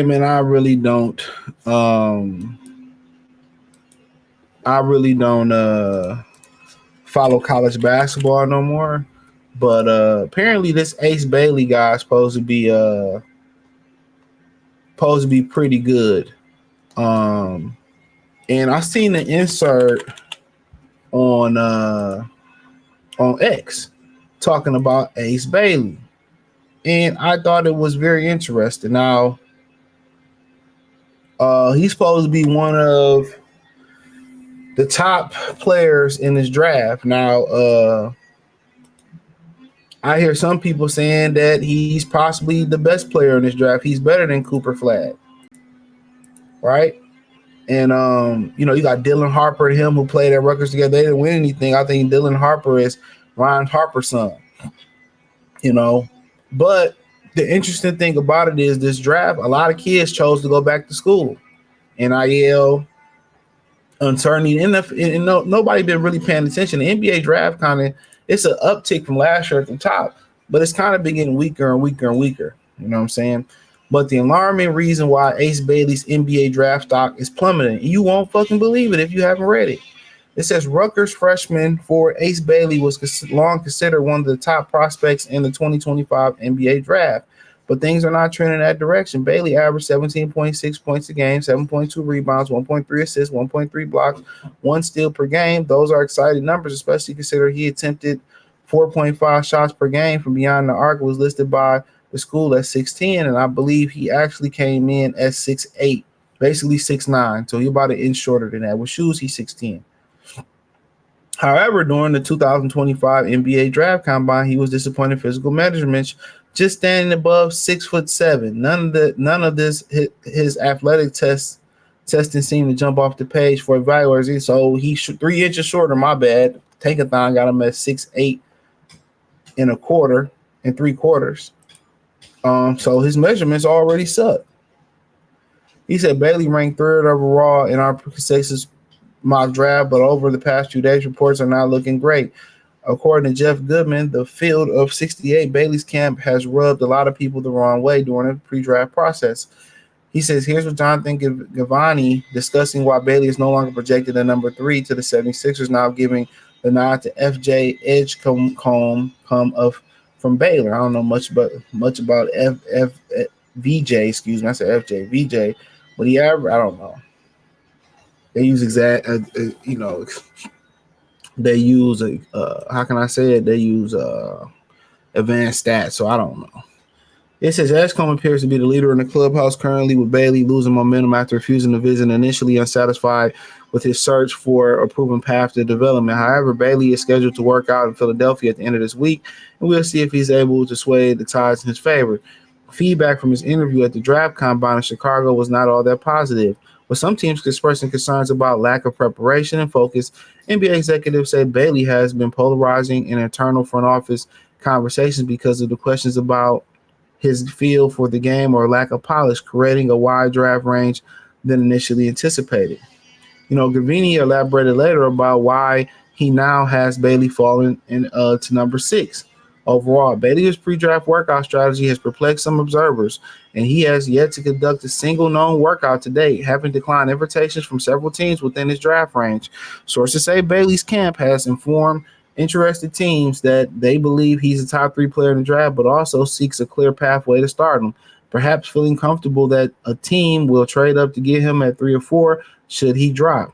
Raymond, um I really don't follow college basketball no more. But apparently this Ace Bailey guy is supposed to be pretty good. Um and I seen the insert on X talking about Ace Bailey. And I thought it was very interesting. Now, he's supposed to be one of the top players in this draft. Now, I hear some people saying that he's possibly the best player in this draft. He's better than Cooper Flag, right? And you got Dylan Harper and him who played at Rutgers together. They didn't win anything. I think Dylan Harper is Ron Harper's son. But the interesting thing about it is this draft, a lot of kids chose to go back to school. NIL, uncertainty, and nobody been really paying attention. The NBA draft it's an uptick from last year at the top, but it's kind of been getting weaker and weaker and weaker. You know what I'm saying? But the alarming reason why Ace Bailey's NBA draft stock is plummeting, you won't fucking believe it if you haven't read it. It says Rutgers freshman for Ace Bailey was long considered one of the top prospects in the 2025 NBA draft, but things are not trending in that direction. Bailey averaged 17.6 points a game, 7.2 rebounds, 1.3 assists, 1.3 blocks, 1 steal per game. Those are exciting numbers, especially considering he attempted 4.5 shots per game from beyond the arc, was listed by the school at 6'10", and I believe he actually came in at 6'8", basically 6'9", so he's about an inch shorter than that. With shoes, he's 6'10". However, during the 2025 NBA draft combine, he was disappointing physical measurements, just standing above 6'7". None of this his athletic testing seemed to jump off the page for evaluators. So he's 3 inches shorter. My bad. Tankathon got him at 6'8" and a quarter and 3/4. So his measurements already suck. He said Bailey ranked 3rd overall in our consensus mock draft, but over the past 2 days, reports are not looking great. According to Jeff Goodman, the field of 68, Bailey's camp has rubbed a lot of people the wrong way during the pre-draft process. He says, here's what Jonathan Gavani discussing why Bailey is no longer projected at number 3 to the 76ers, now giving the nod to FJ Edgecombe from Baylor. I don't know much about VJ, excuse me. I said FJ, VJ, but I don't know. They use they use how can I say it? They use advanced stats, so I don't know. It says Edgecombe appears to be the leader in the clubhouse currently, with Bailey losing momentum after refusing to visit, initially unsatisfied with his search for a proven path to development. However, Bailey is scheduled to work out in Philadelphia at the end of this week, and we'll see if he's able to sway the tides in his favor. Feedback from his interview at the draft combine in Chicago was not all that positive, with some teams expressing concerns about lack of preparation and focus. NBA executives say Bailey has been polarizing in internal front office conversations because of the questions about his feel for the game or lack of polish, creating a wide draft range than initially anticipated. Gavini elaborated later about why he now has Bailey falling to number 6. Overall, Bailey's pre-draft workout strategy has perplexed some observers, and he has yet to conduct a single known workout to date, having declined invitations from several teams within his draft range. Sources say Bailey's camp has informed interested teams that they believe he's a top 3 player in the draft, but also seeks a clear pathway to stardom, perhaps feeling comfortable that a team will trade up to get him at 3 or 4 should he drop.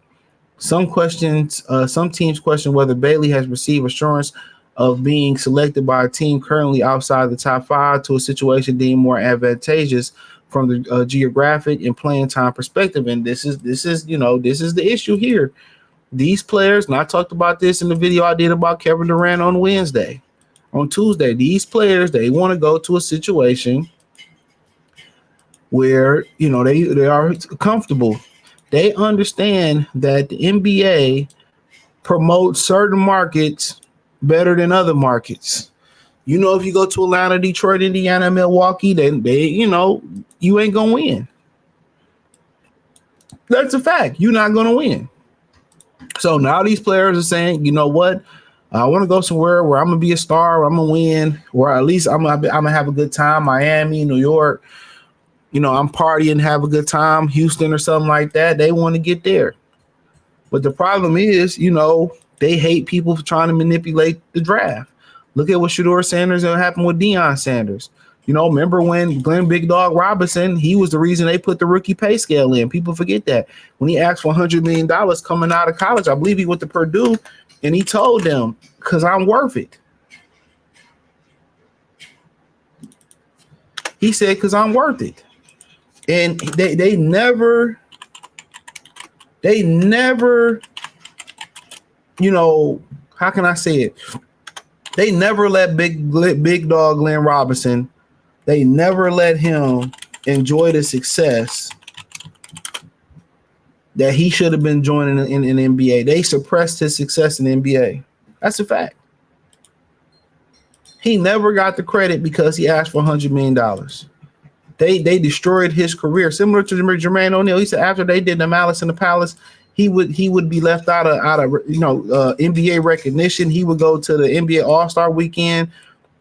Some teams question whether Bailey has received assurance of being selected by a team currently outside the top 5 to a situation deemed more advantageous from the geographic and playing time perspective. And this is the issue here. These players, and I talked about this in the video I did about Kevin Durant on Tuesday. These players, they want to go to a situation where they are comfortable. They understand that the NBA promotes certain markets better than other markets. If you go to Atlanta, Detroit, Indiana, Milwaukee, then you ain't gonna win. That's a fact. You're not gonna win. So now these players are saying, you know what? I want to go somewhere where I'm gonna be a star, where I'm gonna win, or at least I'm gonna have a good time. Miami, New York, I'm partying, have a good time, Houston or something like that. They want to get there. But the problem is, they hate people for trying to manipulate the draft. Look at what Shedeur Sanders and what happened with Deion Sanders. Remember when Glenn Big Dog Robinson, he was the reason they put the rookie pay scale in. People forget that. When he asked for $100 million coming out of college, I believe he went to Purdue, and he told them, because I'm worth it. He said, because I'm worth it. And they never, how can I say it? They never let big dog Glenn Robinson, they never let him enjoy the success that he should have been joining in NBA. They suppressed his success in the NBA. That's a fact. He never got the credit because he asked for $100 million. They destroyed his career, similar to Jermaine O'Neal. He said after they did the Malice in the Palace, he would be left out of NBA recognition. He would go to the NBA All-Star weekend,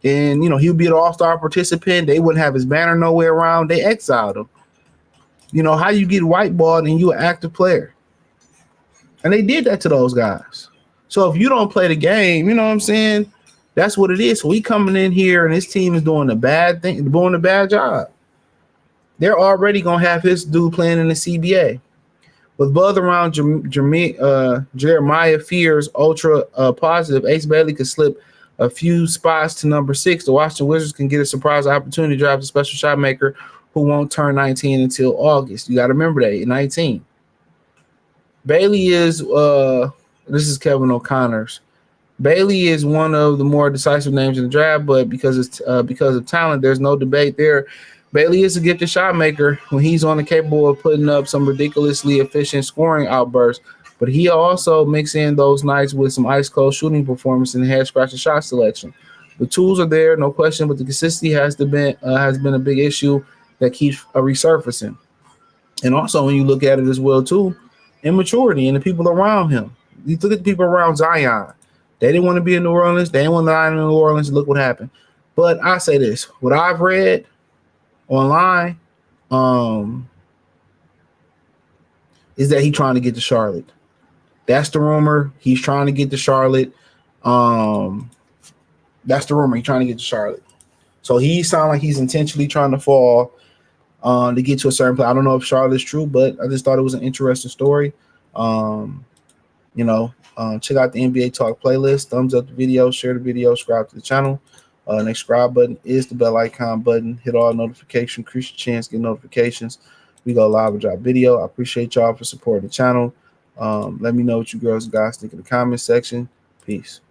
and he would be an All-Star participant. They wouldn't have his banner nowhere around. They exiled him. How you get whiteballed and you an active player, and they did that to those guys. So if you don't play the game, you know what I'm saying, that's what it is. So he coming in here and his team is doing a bad thing, doing a bad job. They're already gonna have his dude playing in the CBA. With buzz around Jeremiah Fears ultra positive, Ace Bailey could slip a few spots to number 6. The Washington Wizards can get a surprise opportunity to draft a special shot maker who won't turn 19 until August. You got to remember that, 19. Bailey is this is Kevin O'Connor's. Bailey is one of the more decisive names in the draft, but because of talent, there's no debate there. Bailey is a gifted shot maker when he's on the capable of putting up some ridiculously efficient scoring outbursts, but he also mix in those nights with some ice cold shooting performance and head scratching shot selection. The tools are there, no question, but the consistency has been a big issue that keeps resurfacing. And also, when you look at it as well too, immaturity and the people around him. You look at the people around Zion. They didn't want to be in New Orleans. They didn't want to lie in New Orleans. Look what happened. But I say this: what I've read online is that he's trying to get to Charlotte. That's the rumor. He's trying to get to Charlotte. That's the rumor. He's trying to get to Charlotte. So he sounds like he's intentionally trying to fall to get to a certain place. I don't know if Charlotte's true, but I just thought it was an interesting story. Check out the NBA Talk playlist. Thumbs up the video, share the video, subscribe to the channel. Next subscribe button is the bell icon button. Hit all notifications, increase your chance, get notifications. We go live and drop video. I appreciate y'all for supporting the channel. Let me know what you girls and guys think in the comment section. Peace.